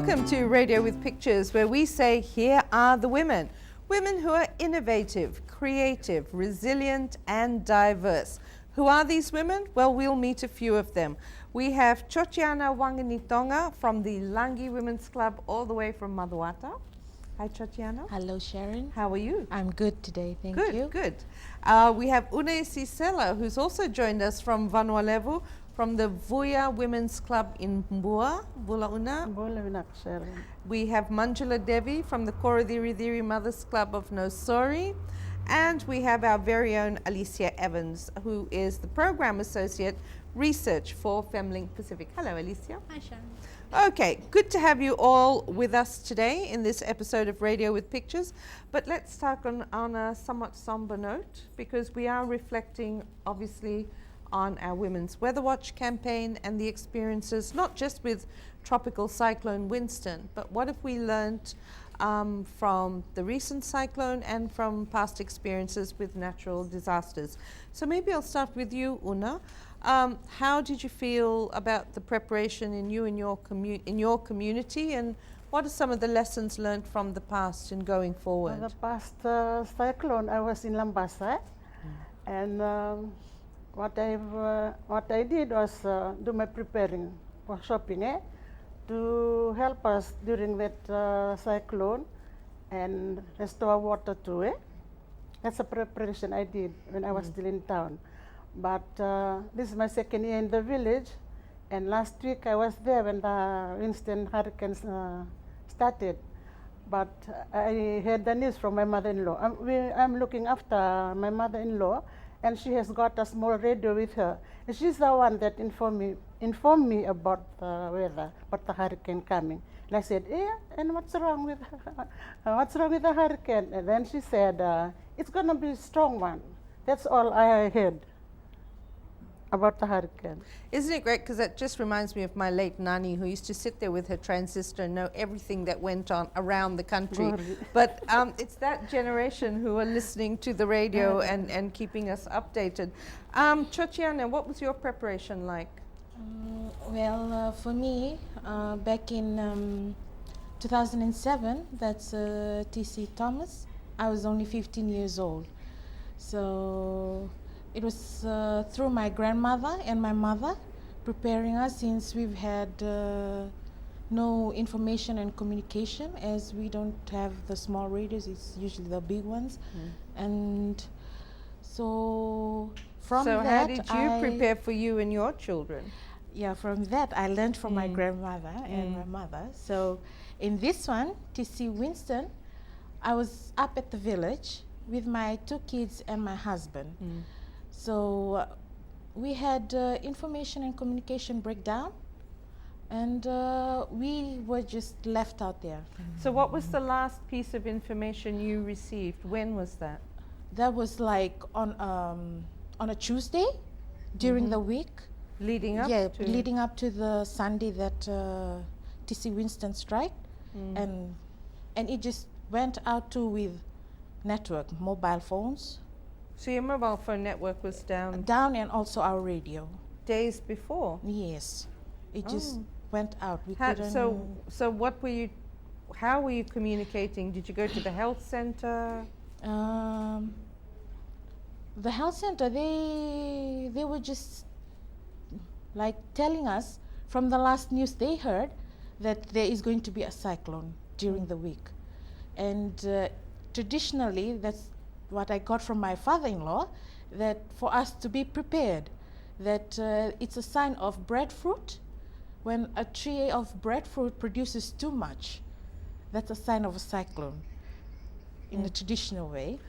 Welcome to Radio with Pictures, where we say, here are the women. Women who are innovative, creative, resilient and diverse. Who are these women? Well, we'll meet a few of them. We have Chotiana Wanganitonga from the Langi Women's Club, all the way from Maduata. Hi, Chotiana. Hello, Sharon. How are you? I'm good today, thank you. Good. We have Une Sisela, who's also joined us from Vanuatu, from the Vuya Women's Club in Mbua, Bula Una. We have Manjula Devi from the Korodiri Mothers Club of Nosori. And we have our very own Alicia Evans, who is the Program Associate Research for FemLINK Pacific. Hello, Alicia. Hi, Sharon. Okay, good to have you all with us today in this episode of Radio with Pictures. But let's start on a somewhat somber note, because we are reflecting, obviously, on our Women's Weather Watch campaign and the experiences, not just with Tropical Cyclone Winston, but what have we learned from the recent cyclone and from past experiences with natural disasters. So maybe I'll start with you, Una. How did you feel about the preparation in your community, and what are some of the lessons learned from the past in going forward? The past cyclone, I was in Lambasa, and what I did was do my preparing for shopping, to help us during that cyclone and restore water too. That's a preparation I did when I was still in town. But this is my second year in the village, and last week I was there when the Winston hurricanes started. But I heard the news from my mother-in-law. I'm looking after my mother-in-law, and she has got a small radio with her. And she's the one that informed me about the weather, about the hurricane coming. And I said, and what's wrong with the hurricane? And then she said, it's gonna be a strong one. That's all I heard about the hurricane. Isn't it great? Because that just reminds me of my late Nani, who used to sit there with her transistor and know everything that went on around the country. But it's that generation who are listening to the radio and keeping us updated. Chotiana, what was your preparation like? For me, back in 2007, that's T.C. Thomas, I was only 15 years old. So it was through my grandmother and my mother preparing us, since we've had no information and communication, as we don't have the small radios, it's usually the big ones. And so from that, how did you prepare for you and your children? Yeah, from that I learned from my grandmother and my mother. So in this one, T.C. Winston, I was up at the village with my 2 kids and my husband. So we had information and communication breakdown, and we were just left out there. So what was the last piece of information you received? When was that? That was like on a Tuesday during the week. Leading up to? Leading up to the Sunday that T.C. Winston struck, and it just went out too with network, mobile phones. So your mobile phone network was down? Down, and also our radio. Days before? Yes, it just went out. We couldn't. So what were you? How were you communicating? Did you go to the health center? The health center, they were just like telling us from the last news they heard that there is going to be a cyclone during the week. And traditionally, that's what I got from my father-in-law, that for us to be prepared, that it's a sign of breadfruit. When a tree of breadfruit produces too much, that's a sign of a cyclone in the traditional way.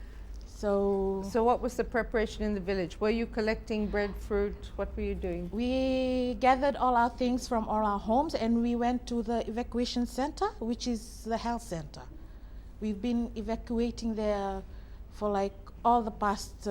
So what was the preparation in the village? Were you collecting breadfruit? What were you doing? We gathered all our things from all our homes, and we went to the evacuation center, which is the health center. We've been evacuating there for like all the past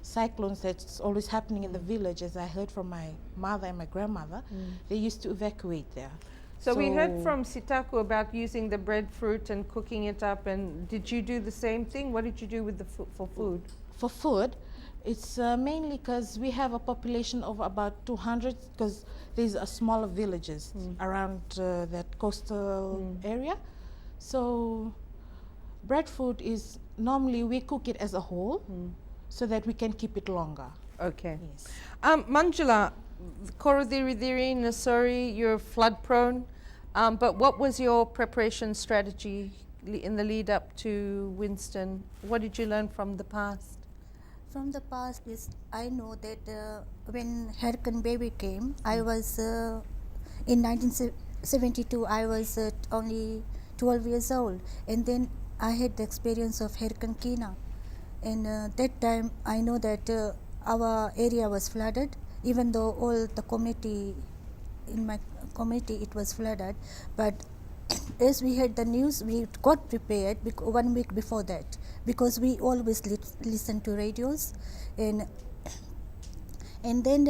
cyclones that's always happening in the village. As I heard from my mother and my grandmother, they used to evacuate there. So we heard from Sitaku about using the breadfruit and cooking it up, and did you do the same thing? What did you do with for food? For food, It's mainly because we have a population of about 200, because there's a smaller villages around that coastal area. So breadfruit is normally we cook it as a whole so that we can keep it longer. Okay. Yes. Manjula, Korodiri, Nasori, you're flood prone, but what was your preparation strategy in the lead up to Winston? What did you learn from the past? From the past is I know that when Hurricane Baby came, I was in 1972. I was only 12 years old, and then I had the experience of Hurricane Kina, and that time I know that our area was flooded. Even though all the community in my community it was flooded, but as we had the news, we got prepared 1 week before that, because we always listen to radios, and then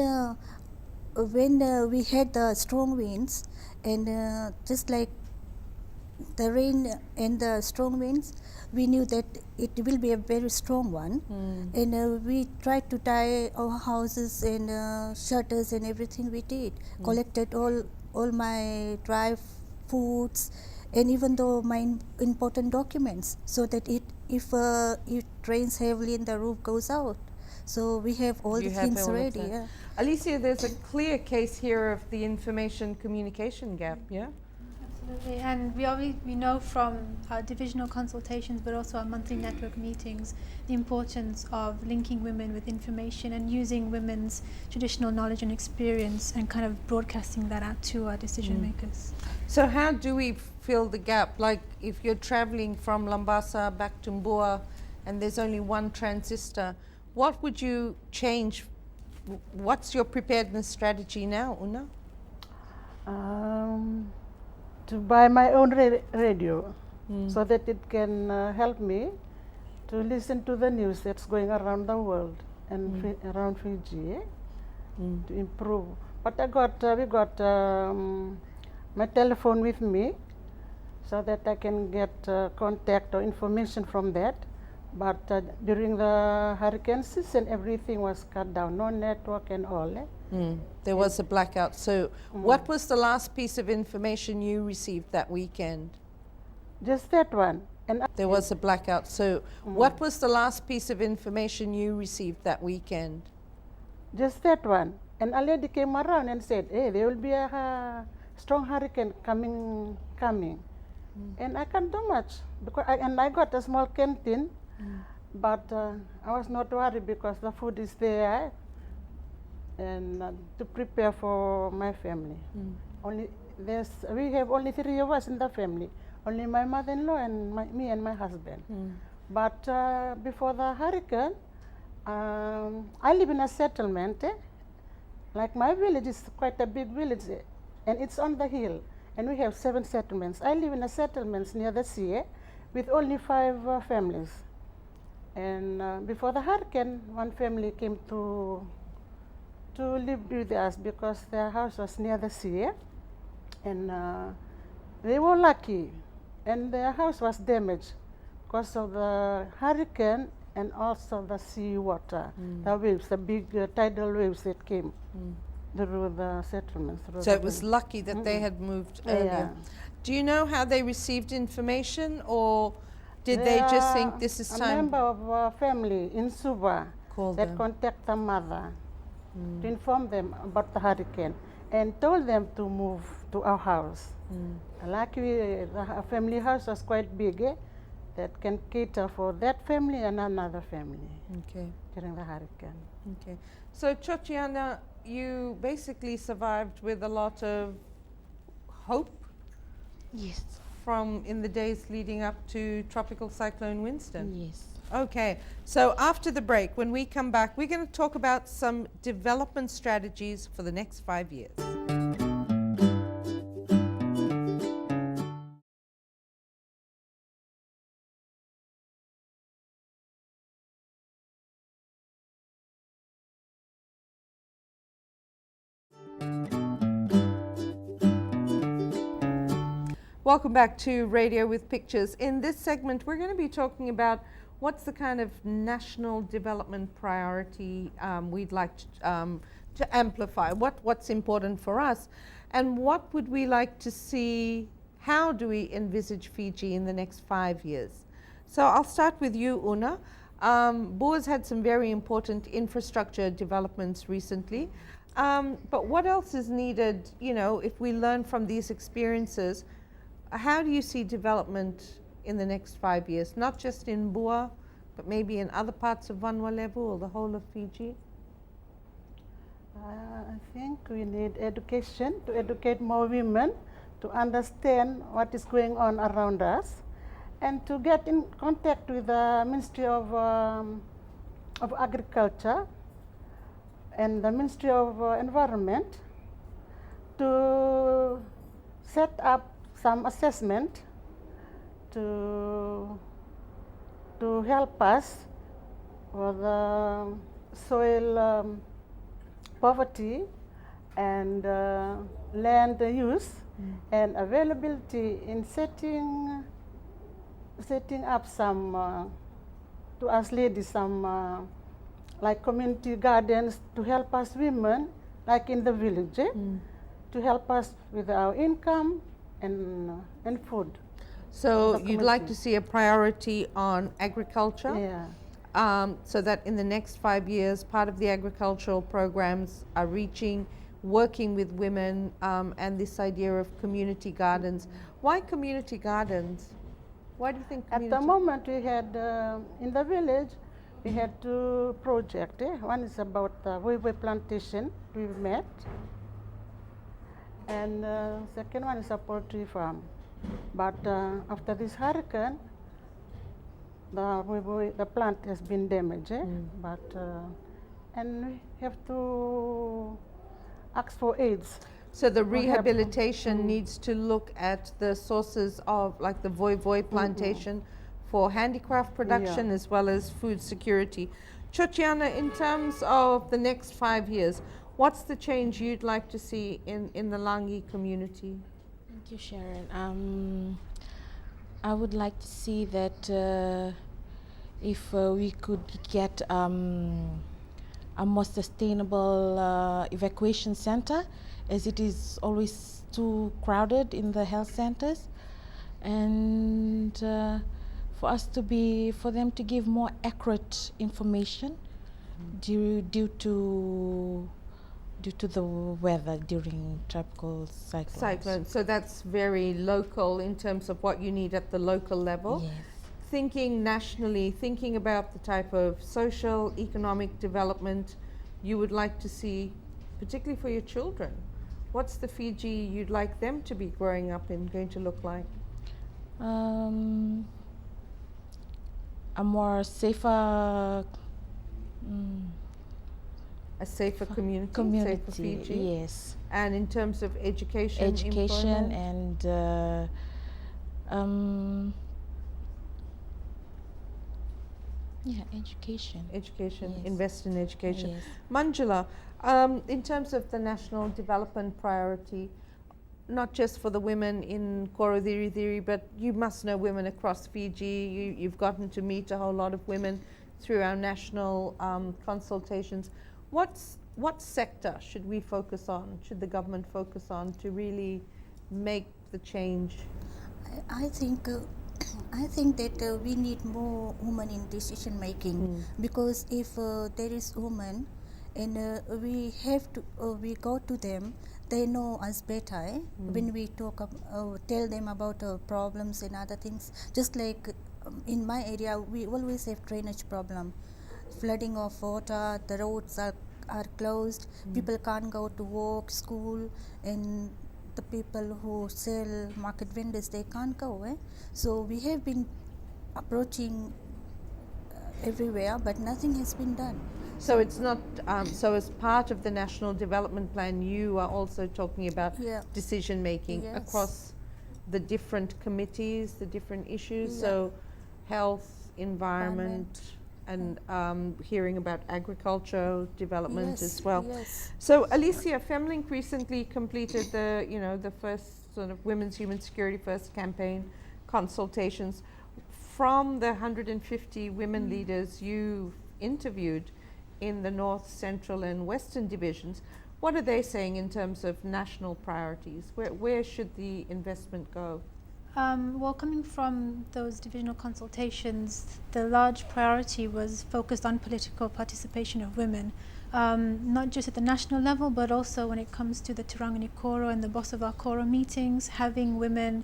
when we had the strong winds, and just like the rain and the strong winds, we knew that it will be a very strong one, and we tried to tie our houses and shutters and everything we did, collected all my dry foods, and even though my important documents, so that if it rains heavily and the roof goes out, so we have all You the have things all of ready. that. Yeah. Alicia, there's a clear case here of the information communication gap, yeah? Absolutely, and we know from our divisional consultations, but also our monthly network meetings, the importance of linking women with information and using women's traditional knowledge and experience and kind of broadcasting that out to our decision makers. So how do we fill the gap? Like if you're traveling from Lambasa back to Mbua and there's only one transistor, what would you change? What's your preparedness strategy now, Una? To buy my own radio, so that it can help me to listen to the news that's going around the world and around Fiji, to improve. But we got my telephone with me, so that I can get contact or information from that. But during the hurricane season, everything was cut down, no network and all. There was a blackout. So what was the last piece of information you received that weekend? Just that one. And There was a blackout. So what was the last piece of information you received that weekend? just that one. And a lady came around and said, hey, there will be a strong hurricane coming. And I can't do much, because I got a small canteen, but I was not worried because the food is there, and to prepare for my family. We have only 3 of us in the family, only my mother-in-law and me and my husband. But before the hurricane, I live in a settlement. Like my village is quite a big village, and it's on the hill, and we have 7 settlements. I live in a settlement near the sea with only 5 families. And before the hurricane, one family came to live with us because their house was near the sea, and they were lucky, and their house was damaged because of the hurricane and also the sea water, the waves, the big tidal waves that came through the settlements. So it was lucky that they had moved earlier. Do you know how they received information, or did they just think this is a time? member of a family in Suba Called that them. contact the mother to inform them about the hurricane and told them to move to our house. Luckily, the family house was quite big, that can cater for that family and another family Okay. during the hurricane. Okay. So Chochiana, you basically survived with a lot of hope Yes. from in the days leading up to Tropical Cyclone Winston. Yes. Okay, so after the break, when we come back, we're going to talk about some development strategies for the next 5 years. Welcome back to Radio with Pictures. In this segment, we're going to be talking about what's the kind of national development priority we'd like to amplify? What's important for us? And what would we like to see? How do we envisage Fiji in the next 5 years? So I'll start with you, Una. Boa's had some very important infrastructure developments recently. But what else is needed, you know, if we learn from these experiences? How do you see development in the next 5 years, not just in Boa, but maybe in other parts of Vanuatu or the whole of Fiji? I think we need education to educate more women to understand what is going on around us, and to get in contact with the Ministry of Agriculture and the Ministry of Environment to set up some assessment to help us with soil poverty and land use and availability in setting up some to us ladies some like community gardens to help us women like in the village to help us with our income and food. So you'd like to see a priority on agriculture? Yeah. So that in the next 5 years, part of the agricultural programs are working with women, and this idea of community gardens. Why community gardens? Why do you think community? At the moment we had, in the village, we had two projects. One is about the Voi plantation we met, and second one is a poultry farm. But after this hurricane, the plant has been damaged, but and we have to ask for aids. So the rehabilitation needs to look at the sources of, like the Voi plantation, for handicraft production as well as food security. Chochiana, in terms of the next 5 years, what's the change you'd like to see in the Langi community? Thank you, Sharon. I would like to see that if we could get a more sustainable evacuation center, as it is always too crowded in the health centers, and for them to give more accurate information due to the weather during tropical cyclones. So that's very local in terms of what you need at the local level. Yes. Thinking nationally, thinking about the type of social, economic development you would like to see, particularly for your children. What's the Fiji you'd like them to be growing up in going to look like? A more safer A safer community, safer Fiji. Yes. And in terms of education, Education employment? and education. Education, Yes. invest in education. Yes. Manjula, in terms of the national development priority, not just for the women in Korodiri, but you must know women across Fiji. You've gotten to meet a whole lot of women through our national consultations. What sector should we focus on, should the government focus on to really make the change? I think that we need more women in decision making, because if there is women and we go to them, they know us better when we tell them about problems and other things. Just like in my area, we always have drainage problem, flooding of water, the roads are closed, people can't go to work, school, and the people who sell, market vendors, they can't go. So we have been approaching everywhere, but nothing has been done. So it's not, so as part of the National Development Plan, you are also talking about decision making across the different committees, the different issues, so health, environment, and hearing about agricultural development as well. Yes. So Alicia, FemLINK recently completed the first sort of Women's Human Security First campaign consultations. from the 150 women leaders you've interviewed in the North, Central and Western divisions, what are they saying in terms of national priorities? Where should the investment go? Well, coming from those divisional consultations, the large priority was focused on political participation of women, not just at the national level, but also when it comes to the Turangani Koro and the Bosova Koro meetings, having women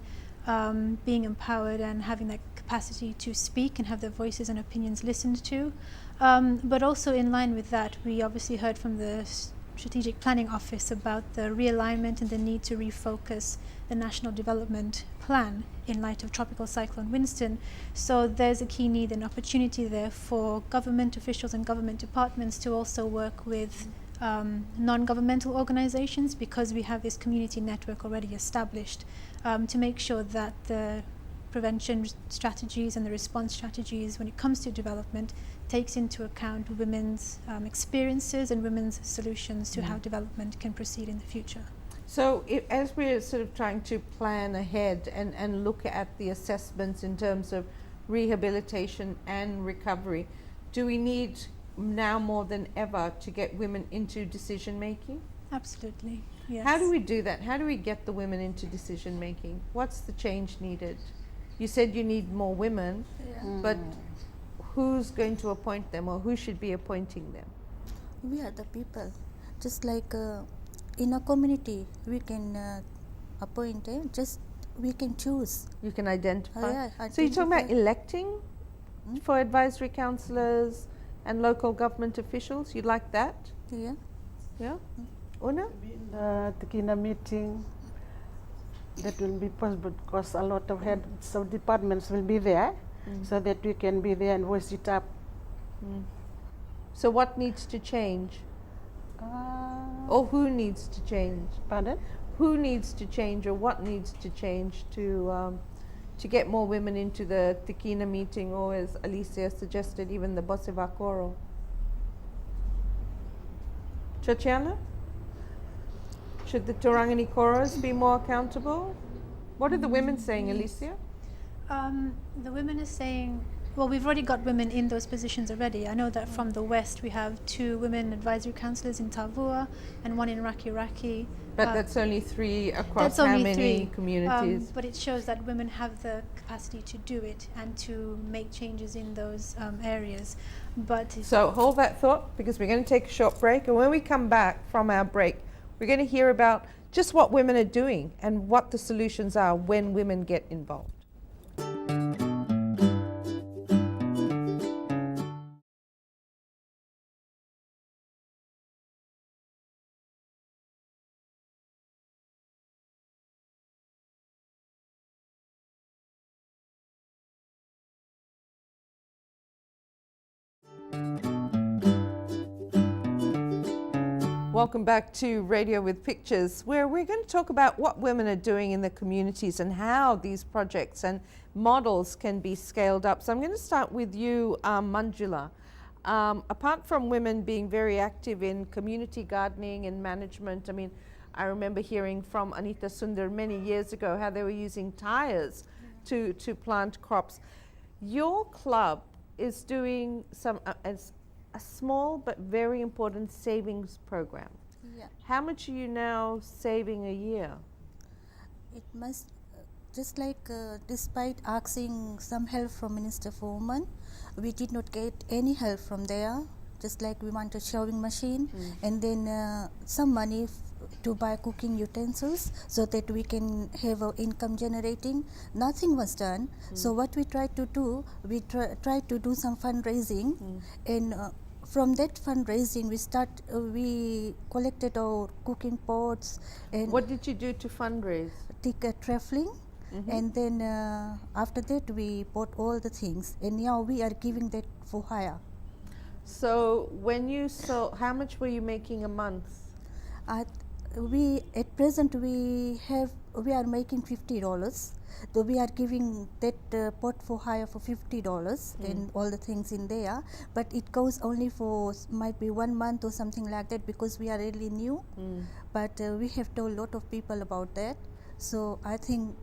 being empowered and having that capacity to speak and have their voices and opinions listened to. But also in line with that, we obviously heard from the Strategic Planning Office about the realignment and the need to refocus the National Development Plan in light of Tropical Cyclone Winston. So there's a key need and opportunity there for government officials and government departments to also work with non-governmental organizations, because we have this community network already established, to make sure that the prevention strategies and the response strategies when it comes to development takes into account women's experiences and women's solutions to how development can proceed in the future. So as we're sort of trying to plan ahead and look at the assessments in terms of rehabilitation and recovery, do we need now more than ever to get women into decision making? Absolutely, yes. How do we do that? How do we get the women into decision making? What's the change needed? You said you need more women, but who's going to appoint them, or who should be appointing them? We are the people. Just like in a community, we can appoint, just we can choose. You can identify. Yeah, So you're talking about identify. electing for advisory councillors and local government officials? You'd like that? Yeah. Yeah? Una? The Tikina meeting, that will be possible because a lot of heads of departments will be there, so that we can be there and voice it up. So what needs to change? Or who needs to change? Pardon? Who needs to change, or what needs to change to get more women into the Tikina meeting, or as Alicia suggested, even the Boseva Koro? Tatiana? Should the Turangani Koros be more accountable? What are the women saying, Alicia? The women are saying, well, we've already got women in those positions already. I know that from the West we have 2 women advisory councillors in Tavua and 1 in Raki. But that's only 3 across That's how only many 3, communities? but it shows that women have the capacity to do it and to make changes in those areas. But So hold that thought, because we're going to take a short break, and when we come back from our break, we're going to hear about just what women are doing and what the solutions are when women get involved. Welcome back to Radio with Pictures, where we're going to talk about what women are doing in the communities and how these projects and models can be scaled up. So I'm going to start with you, Manjula. Apart from women being very active in community gardening and management, I mean, I remember hearing from Anita Sundar many years ago how they were using tires to plant crops. Your club is doing some a small but very important savings program. Yeah. How much are you now saving a year? It must, just like despite asking some help from Minister for Women, we did not get any help from there. Just like we want a sewing machine and then some money to buy cooking utensils so that we can have our income generating. Nothing was done. So what we tried to do, we tried to do some fundraising, and from that fundraising we collected our cooking pots and What did you do to fundraise? ticket traveling, and then after that we bought all the things, and now we are giving that for hire. So when you sold, how much were you making a month? At present we are making $50. So we are giving that pot for hire for $50 and all the things in there, but it goes only for might be 1 month or something like that, because we are really new. But we have told a lot of people about that, so I think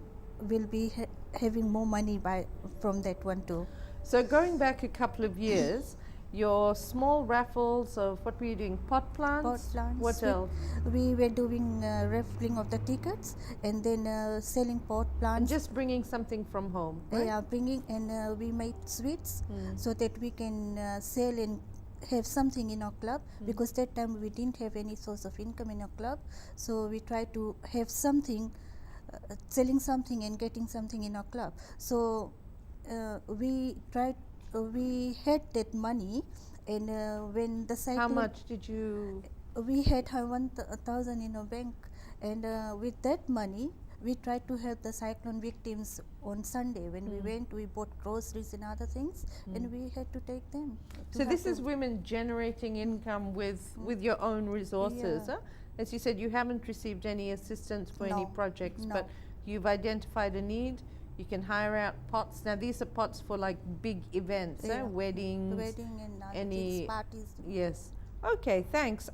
will be having more money from that one too. So going back a couple of years, your small raffles of what were you doing? Pot plants? Pot plants. What else? We were doing raffling of the tickets and then selling pot And plants. just bringing something from home, right? Yeah, bringing, and we made sweets so that we can sell and have something in our club, because that time we didn't have any source of income in our club, so we tried to have something, selling something and getting something in our club. So we had that money, and when the cyclone, How much did you? we had 1,000 in our bank, and with that money we tried to help the cyclone victims. On Sunday when we went, we bought groceries and other things, and we had to take them to So help this is them. women generating income with your own resources. Yeah. Huh? As you said, you haven't received any assistance for any No, projects, no. but you've identified a need. You can hire out pots. Now these are pots for like big events, Yeah. weddings. Wedding and other any- things, parties. Yes. Okay, thanks.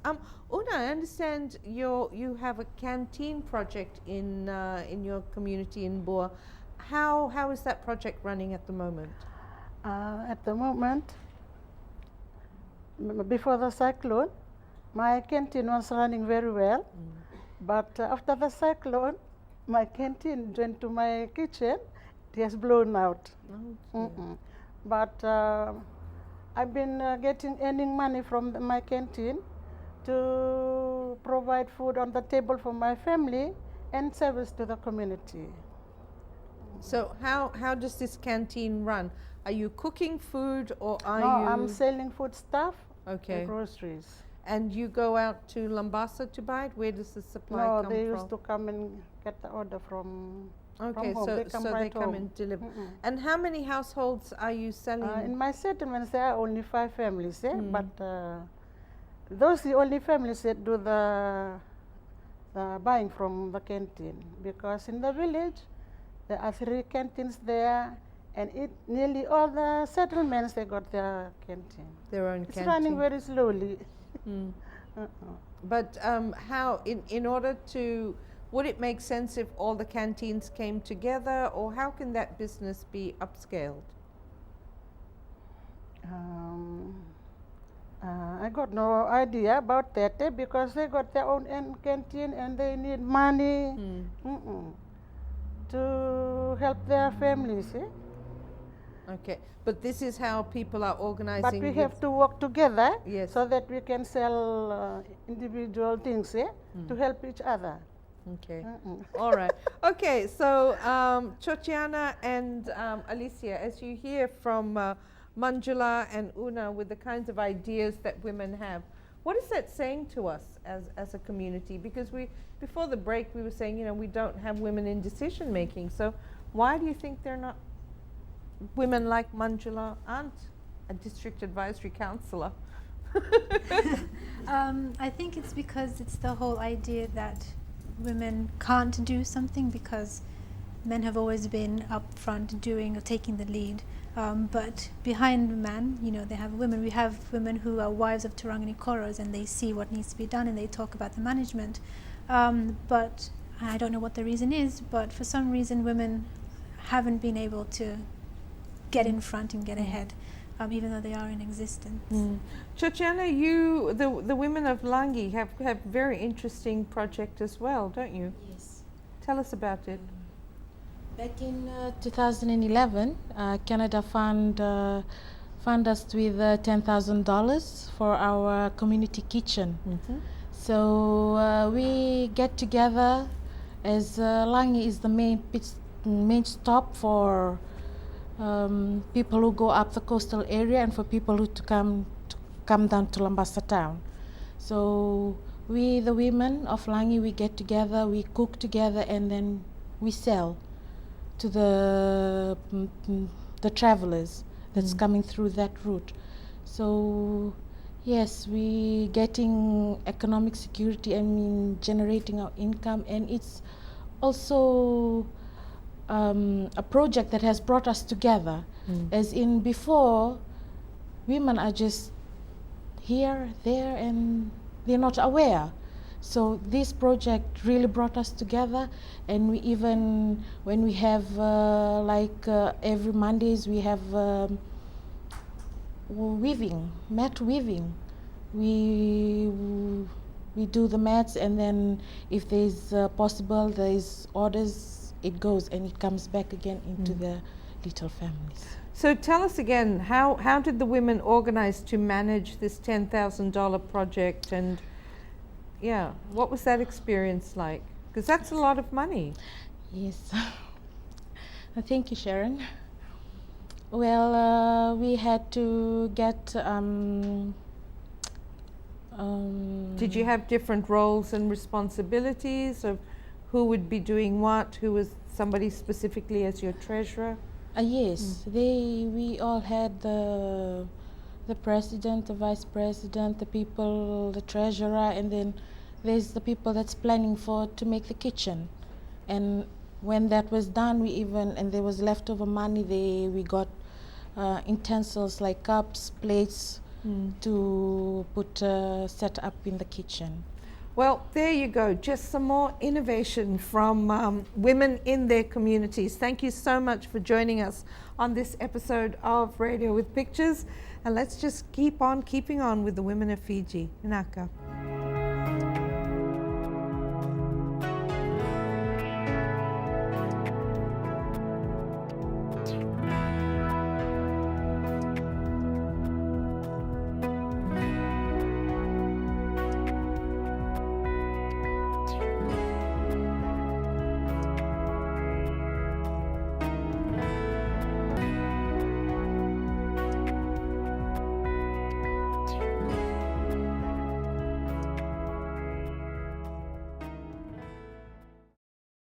Una, I understand you have a canteen project in your community in Boa. How is that project running at the moment? At the moment, before the cyclone, my canteen was running very well. But after the cyclone, my canteen went to my kitchen. It has blown out. Oh, dear. But I've been earning money from my canteen to provide food on the table for my family and service to the community. So how does this canteen run? Are you cooking food or are No, you? I'm selling food stuff Okay. and groceries. And you go out to Lambasa to buy it? Where does the supply No, come they from? used to come and get the order from Okay, home. so They come so right they come home. and deliver. Mm-mm. And how many households are you selling? In my settlements, there are only 5 families, but those are the only families that do the buying from the canteen. Because in the village, there are 3 canteens there, and nearly all the settlements, they got their canteen. Their own It's canteen. running very slowly. Mm. Uh-uh. But how, in order to, would it make sense if all the canteens came together, or how can that business be upscaled? I got no idea about that because they got their own canteen and they need money to help their families. Okay, but this is how people are organizing. But we with- have to work together Yes. so that we can sell individual things to help each other. Okay. All right. Okay, so Chochiana and Alicia, as you hear from Manjula and Una with the kinds of ideas that women have, what is that saying to us as a community? Because before the break we were saying, we don't have women in decision making. So why do you think they're not women like Manjula aren't a district advisory councillor? I think it's because it's the whole idea that women can't do something because men have always been up front doing or taking the lead. But behind the man, they have women. We have women who are wives of Turangani Koros, and they see what needs to be done and they talk about the management. But I don't know what the reason is, but for some reason women haven't been able to get in front and get ahead, even though they are in existence. Chochiana, the women of Langi have very interesting project as well, don't you? Yes. Tell us about it. Back in 2011, Canada fund us with $10,000 for our community kitchen. So we get together as Langi is the main stop for people who go up the coastal area and for people who to come down to Lambasa town. So we, the women of Langi, we get together, we cook together, and then we sell to the travelers that's coming through that route. So yes, we getting economic security, generating our income, and it's also a project that has brought us together. As in before, women are just here, there, and they're not aware. So this project really brought us together, and we even, when we have every Mondays we have mat weaving. We do the mats, and then if there's possible, there's orders, it goes and it comes back again into the little families. So tell us again, how did the women organize to manage this $10,000 project, and yeah, what was that experience like? Because that's a lot of money. Yes. Thank you, Sharon. Well, we had to get Did you have different roles and responsibilities of who would be doing what? Who was somebody specifically as your treasurer? Yes, we all had the president, the vice president, the people, the treasurer, and then there's the people that's planning to make the kitchen. And when that was done, and there was leftover money, we got utensils like cups, plates to put set up in the kitchen. Well, there you go. Just some more innovation from women in their communities. Thank you so much for joining us on this episode of Radio with Pictures. And let's just keep on keeping on with the women of Fiji. Inaka.